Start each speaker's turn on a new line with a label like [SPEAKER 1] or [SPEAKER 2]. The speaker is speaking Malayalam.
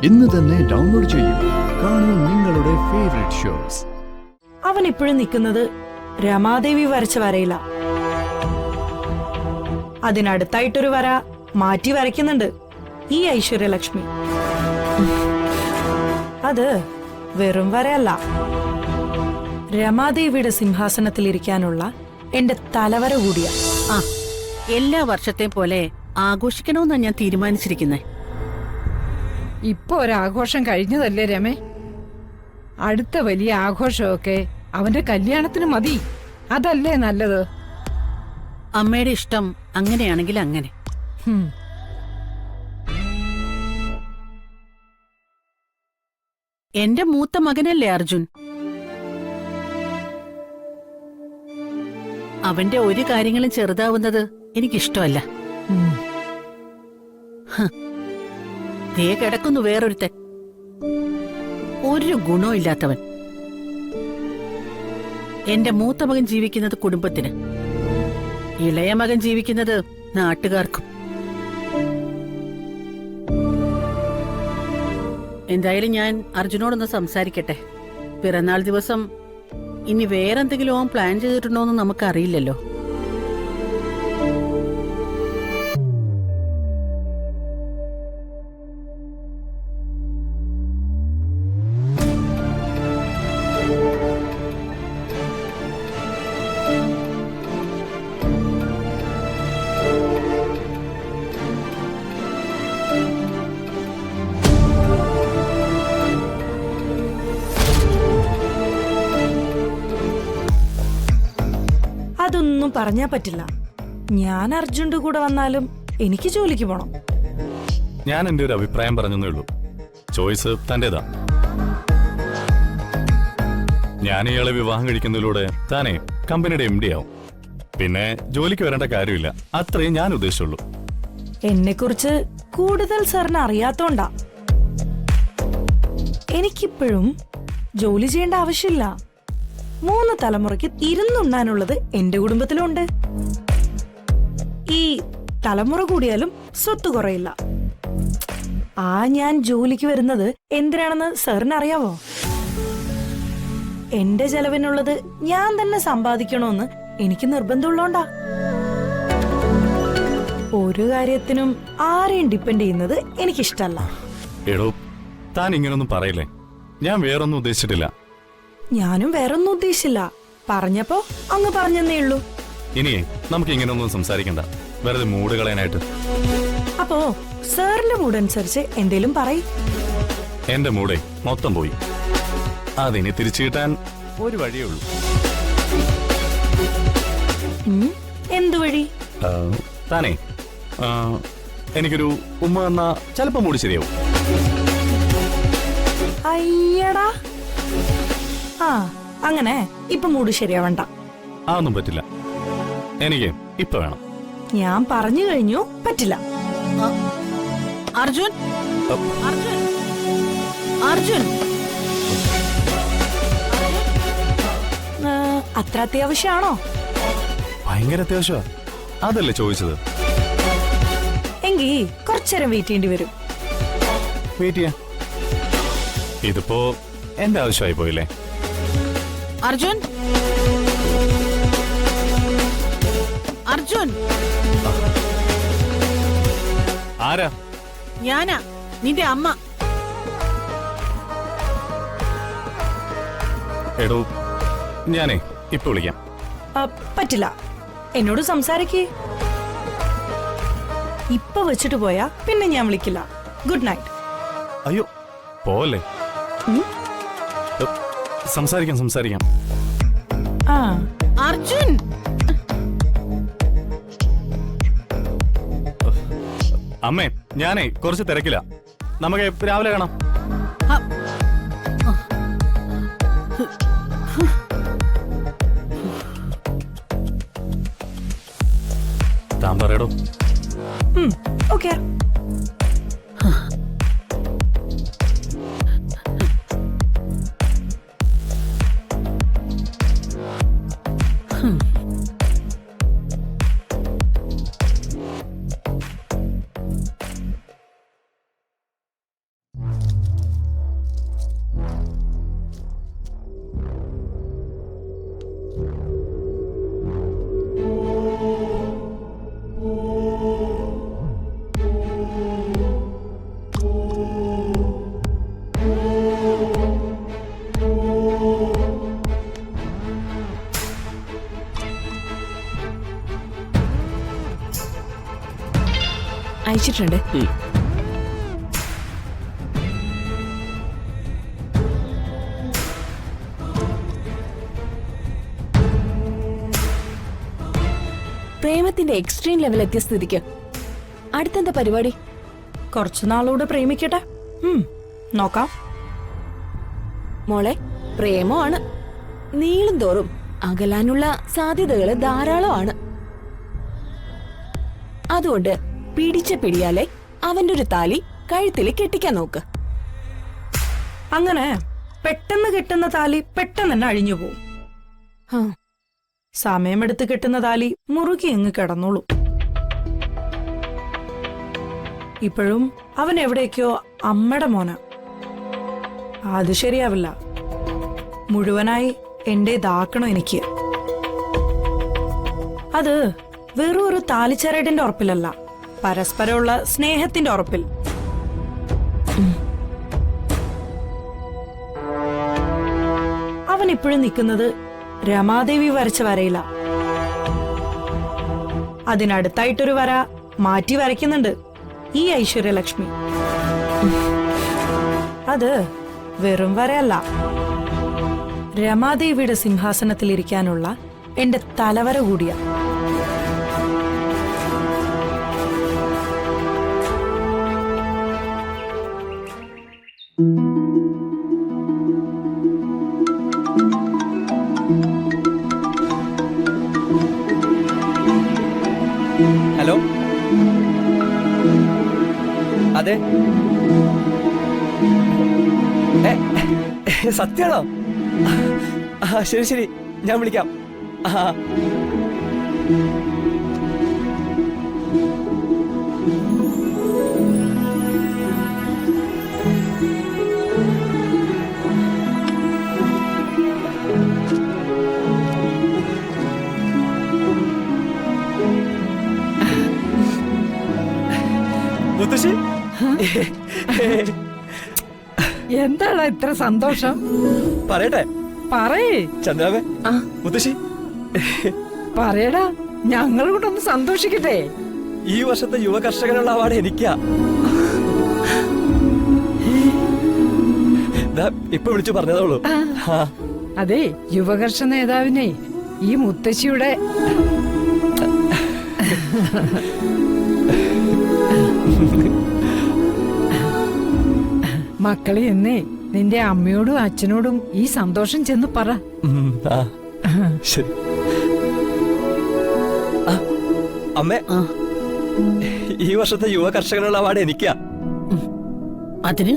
[SPEAKER 1] ഇന്ന് തന്നെ ഡൗൺലോഡ് ചെയ്യൂ. കാണൂ നിങ്ങളുടെ ഫേവറേറ്റ് ഷോസ്.
[SPEAKER 2] അവൻ ഇപ്പോഴും നിൽക്കുന്നത് രമാദേവി വരച്ച വരയില്ല. അതിനടുത്തായിട്ടൊരു വര മാറ്റി വരയ്ക്കുന്നുണ്ട് ഈ ഐശ്വര്യലക്ഷ്മി. അത് വെറും വരയല്ല, രമാദേവിയുടെ സിംഹാസനത്തിൽ ഇരിക്കാനുള്ള എന്റെ തലവര കൂടിയ.
[SPEAKER 3] എല്ലാ വർഷത്തെയും പോലെ ആഘോഷിക്കണമെന്നാണ് ഞാൻ തീരുമാനിച്ചിരിക്കുന്നത്.
[SPEAKER 4] ഇപ്പൊ ഒരാഘോഷം കഴിഞ്ഞതല്ലേ രമേ? അടുത്ത വലിയ ആഘോഷമൊക്കെ അവന്റെ കല്യാണത്തിന് മതി. അതല്ലേ നല്ലത്?
[SPEAKER 3] അമ്മയുടെ ഇഷ്ടം അങ്ങനെയാണെങ്കിൽ അങ്ങനെ. എന്റെ മൂത്ത മകനല്ലേ അർജുൻ? അവന്റെ ഒരു കാര്യങ്ങളും ചെറുതാവുന്നത് എനിക്കിഷ്ടമല്ല. ദേ കിടക്കുന്നു വേറൊരുത്തൻ, ഒരു ഗുണവും ഇല്ലാത്തവൻ. എന്റെ മൂത്ത മകൻ ജീവിക്കുന്നത് കുടുംബത്തിന്, ഇളയ മകൻ ജീവിക്കുന്നത് നാട്ടുകാർക്കും. എന്തായാലും ഞാൻ അർജുനോടൊന്ന് സംസാരിക്കട്ടെ. പിറന്നാൾ ദിവസം ഇനി വേറെന്തെങ്കിലും അവൻ പ്ലാൻ ചെയ്തിട്ടുണ്ടോന്ന് നമുക്കറിയില്ലല്ലോ.
[SPEAKER 2] അതൊന്നും പറഞ്ഞാ പറ്റില്ല. ഞാൻ അർജുന്റെ കൂടെ വന്നാലും എനിക്ക് ജോലിക്ക് പോണം.
[SPEAKER 5] ഞാൻ എന്റെ ഒരു അഭിപ്രായം പറഞ്ഞേ ഉള്ളൂ. ചോയ്സ് തന്റേതാ. ഞാൻ ഇയാളെ വിവാഹം കഴിക്കുന്നതിലൂടെ താനേ കമ്പനിയുടെ MD ആവും. പിന്നെ ജോലിക്ക് വരേണ്ട കാര്യമില്ല. അത്രയും ഞാൻ ഉദ്ദേശിച്ചുള്ളൂ.
[SPEAKER 2] എന്നെ കുറിച്ച് കൂടുതൽ സാറിന് അറിയാത്തോണ്ടാ. എനിക്കിപ്പോഴും ജോലി ചെയ്യേണ്ട ആവശ്യമില്ല. 3 തലമുറയ്ക്ക് ഇരുന്നുണ്ണാനുള്ളത് എന്റെ കുടുംബത്തിലുണ്ട്. ഈ തലമുറ കൂടിയാലും സ്വത്ത് കുറയില്ല. ഞാൻ ജോലിക്ക് വരുന്നത് എന്തിനാണെന്ന് സാറിന് അറിയാവോ? എന്റെ ചെലവിനുള്ളത് ഞാൻ തന്നെ സമ്പാദിക്കണമെന്ന് എനിക്ക് നിർബന്ധമുള്ളോണ്ടാ. ഒരു കാര്യത്തിനും ആരെയും ഡിപ്പെൻഡ് ചെയ്യുന്നത് എനിക്കിഷ്ടല്ല.
[SPEAKER 5] എടോ, താൻ ഇങ്ങനൊന്നും പറയില്ലേ. ഞാൻ വേറൊന്നും ഉദ്ദേശിച്ചിട്ടില്ല.
[SPEAKER 2] ഞാനും വേറൊന്നും ഉദ്ദേശിച്ചില്ല. പറഞ്ഞപ്പോ അങ്ങ് പറഞ്ഞെന്നേ ഉള്ളൂ.
[SPEAKER 5] ഇനിയേ നമുക്ക് ഇങ്ങനൊന്നും സംസാരിക്കണ്ട, വെറുതെ മൂഡ് കളയാനായിട്ട്.
[SPEAKER 2] അപ്പോ സാറിന്റെ മൂഡ് അനുസരിച്ച് എന്തേലും പറയ്.
[SPEAKER 5] എന്റെ മൂഡേ മൊത്തം പോയി. അതിനെ തിരിച്ചു കിട്ടാൻ ഒരു വഴിയേ ഉള്ളൂ.
[SPEAKER 2] എന്തു വഴി?
[SPEAKER 5] താനേ എനിക്കൊരു ഉമ്മ തന്നാ ചിലപ്പോ മൂഡ് ശരിയാവും.
[SPEAKER 2] അയ്യടാ, അങ്ങനെ ഇപ്പൊ മൂഡ് ശരിയാവണ്ട.
[SPEAKER 5] അതൊന്നും പറ്റില്ല. എനിക്ക് ഇപ്പൊ വേണം.
[SPEAKER 2] ഞാൻ പറഞ്ഞു കഴിഞ്ഞു, പറ്റില്ല.
[SPEAKER 3] അർജുൻ, അർജുൻ, അർജുൻ,
[SPEAKER 2] അത്ര അത്യാവശ്യമാണോ?
[SPEAKER 5] ഭയങ്കര അത്യാവശ്യമാ. അതല്ലേ ചോദിച്ചത്.
[SPEAKER 2] എങ്കി കുറച്ചേരം വെയിറ്റ് ചെയ്യേണ്ടി വരും.
[SPEAKER 5] വെയിറ്റ് ചെയ്യാം. ഇതിപ്പോ എന്റെ ആവശ്യമായി പോയില്ലേ?
[SPEAKER 3] അർജുൻ, അർജുൻ.
[SPEAKER 5] ആരാ?
[SPEAKER 3] ഞാനാ, നിന്റെ അമ്മ.
[SPEAKER 5] എടോ, ഞാനേ ഇപ്പൊ വിളിക്കാം.
[SPEAKER 2] പറ്റില്ല. എന്നോട് സംസാരിക്കേ. ഇപ്പൊ വെച്ചിട്ട് പോയാ പിന്നെ ഞാൻ വിളിക്കില്ല. Good night.
[SPEAKER 5] അയ്യോ, പോവല്ലേ. സംസാരിക്കാം.
[SPEAKER 3] അർജുൻ,
[SPEAKER 5] അമ്മേ, ഞാനേ കുറച്ച് തിരക്കില്ല. നമുക്ക് രാവിലെ കാണാം. താൻ പറയടോ.
[SPEAKER 2] ഓക്കെ.
[SPEAKER 6] അയച്ചിട്ടുണ്ട്. പ്രേമത്തിന്റെ എക്സ്ട്രീം ലെവൽ എത്തിയ സ്ഥിതിക്ക് അടുത്തെന്താ പരിപാടി?
[SPEAKER 2] കുറച്ചു നാളൂടെ പ്രേമിക്കട്ടെ. നോക്കാം.
[SPEAKER 6] മോളെ, പ്രേമമാണ്. നീളും തോറും അകലാനുള്ള സാധ്യതകള് ധാരാളമാണ്. അതുകൊണ്ട് പിടിച്ച പിടിയാലെ അവന്റെ ഒരു താലി കഴുത്തിൽ കെട്ടിക്കാൻ നോക്ക്.
[SPEAKER 2] അങ്ങനെ പെട്ടെന്ന് കെട്ടുന്ന താലി പെട്ടെന്ന് തന്നെ അഴിഞ്ഞു പോവും.
[SPEAKER 6] ആ,
[SPEAKER 2] സമയമെടുത്ത് കെട്ടുന്ന താലി മുറുകി അങ്ങ് കിടന്നോളൂ. ഇപ്പോഴും അവൻ എവിടേക്കോ അമ്മയുടെ മോന. അത് ശരിയാവില്ല. മുഴുവനായി എന്റേതാക്കണം എനിക്ക്. അത് വെറും ഒരു താലിച്ചരടിന്റെ ഉറപ്പിലല്ല, പരസ്പരമുള്ള സ്നേഹത്തിന്റെ ഉറപ്പിൽ. അവൻ ഇപ്പോഴും നിൽക്കുന്നത് രമാദേവി വരച്ച വരയില. അതിനടുത്തായിട്ടൊരു വര മാറ്റി വരയ്ക്കുന്നുണ്ട് ഈ ഐശ്വര്യലക്ഷ്മി. അത് വെറും വരയല്ല, രമാദേവിയുടെ സിംഹാസനത്തിൽ ഇരിക്കാനുള്ള എന്റെ തലവര കൂടിയ.
[SPEAKER 7] ഹലോ, അതെ, സത്യാണോ? ശരി ശരി, ഞാൻ വിളിക്കാം. മുത്തശ്ശി,
[SPEAKER 4] എന്താണ് ഇത്ര സന്തോഷം?
[SPEAKER 7] പറയട്ടെ?
[SPEAKER 4] പറയേ
[SPEAKER 7] ചന്ദ്രാവേ, മുത്തശ്ശി,
[SPEAKER 4] പറയടാ, ഞങ്ങൾ കൂടെ ഒന്ന് സന്തോഷിക്കട്ടെ.
[SPEAKER 7] ഈ വർഷത്തെ യുവ കർഷകനുള്ള അവാർഡ് എനിക്കാ. ഇപ്പൊ വിളിച്ചു പറഞ്ഞതോളൂ.
[SPEAKER 4] അതെ, യുവകർഷ നേതാവിനെ ഈ മുത്തശ്ശിയുടെ മക്കളെ എന്നേ നിന്റെ അമ്മയോടും അച്ഛനോടും ഈ സന്തോഷം ചെന്ന് പറ.
[SPEAKER 7] ശരി. അമ്മേ, ഈ വർഷത്തെ യുവ കർഷകനുള്ള അവാർഡ് എനിക്കാ.
[SPEAKER 3] അതിന്